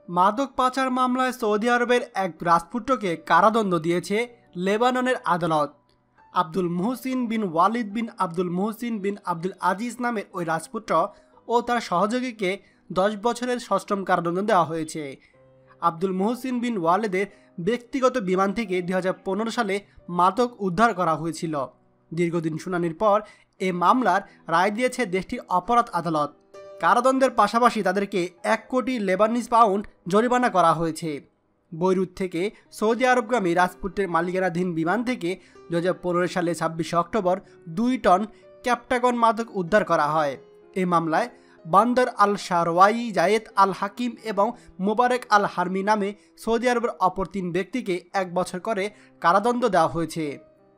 মাদক পাচার মামলায় সৌদি আরবের এক রাজপুত্রকে কারাদণ্ড দিয়েছে লেবাননের আদালত। আব্দুল মুহসিন বিন ওয়ালিদ বিন আব্দুল মুহসিন বিন আব্দুল আজিজ নামের ওই রাজপুত্র ও তার সহযোগীকে 10 বছরের সশ্রম কারাদণ্ড দেওয়া হয়েছে। আব্দুল মুহসিন বিন ওয়ালিদের ব্যক্তিগত বিমান থেকে 2015 সালে মাদক উদ্ধার করা হয়েছিল। দীর্ঘদিন শুনানির পর এ মামলার রায় দিয়েছে দেশটির অপরাধ আদালত। কারাদণ্ডের পাশাপাশি তাদেরকে 1 কোটি লেবানিজ পাউন্ড জরিমানা করা হয়েছে। বৈরুত থেকে সৌদি আরবগামী রাজপুত্রের মালিকানাধীন বিমান থেকে 2015 সালে 26 অক্টোবর 2 টন ক্যাপটাগন মাদক উদ্ধার করা হয়। এই মামলায় বান্দর আল শারওয়াই, জায়েদ আল হাকিম এবং মোবারক আল হারমি নামে সৌদি আরবের অপর 3 ব্যক্তিকে 1 বছর করে কারাদণ্ড দেওয়া হয়েছে।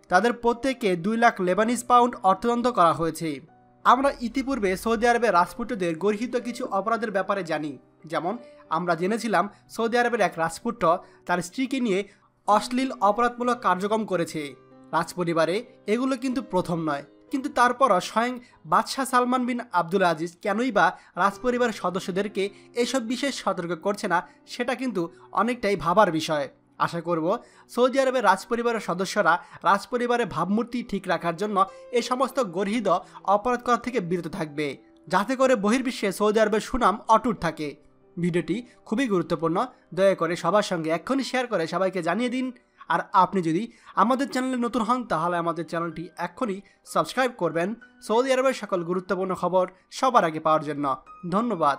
তাদের প্রত্যেককে 2 লাখ লেবানিজ পাউন্ড অর্থদণ্ড করা হয়েছে। আমরা ইতিপূর্বে সৌদি আরবের রাজপুত্রদের গর্হিত কিছু অপরাধের ব্যাপারে জানি। যেমন আমরা জেনেছিলাম সৌদি আরবের এক রাজপুত্র তার স্ত্রীকে নিয়ে অশ্লীল অপরাধমূলক কার্যক্রম করেছে। রাজপরিবারে এগুলো কিন্তু প্রথম নয়, কিন্তু তারপরও স্বয়ং বাদশাহ সালমান বিন আব্দুল আজিজ কেনই বা রাজপরিবারের সদস্যদেরকে এসব বিশেষ সতর্ক করছে না, সেটা কিন্তু অনেকটাই ভাবার বিষয়। আশা করব সৌদি আরবের রাজপরিবারের সদস্যরা রাজপরিবারের ভাবমূর্তি ঠিক রাখার জন্য এই সমস্ত গর্হিত অপরাধ করা থেকে বিরত থাকবে, যাতে করে বহির্বিশ্বে সৌদি আরবের সুনাম অটুট থাকে। ভিডিওটি খুবই গুরুত্বপূর্ণ, দয়া করে সবার সঙ্গে এক্ষুনি শেয়ার করে সবাইকে জানিয়ে দিন। আর আপনি যদি আমাদের চ্যানেলে নতুন হন তাহলে আমাদের চ্যানেলটি এক্ষুনি সাবস্ক্রাইব করবেন সৌদি আরবের সকল গুরুত্বপূর্ণ খবর সবার আগে পাওয়ার জন্য। ধন্যবাদ।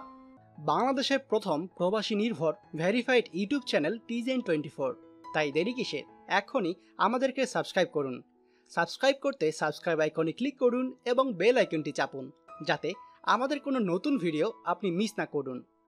বাংলাদেশের প্রথম প্রবাসী নির্ভর ভেরিফাইড ইউটিউব চ্যানেল TJN24, তাই দেরি কিসের, এখনই আমাদেরকে সাবস্ক্রাইব করুন। সাবস্ক্রাইব করতে সাবস্ক্রাইব আইকনে ক্লিক করুন এবং বেল আইকনটি চাপুন, যাতে আমাদের কোনো নতুন ভিডিও আপনি মিস না করুন।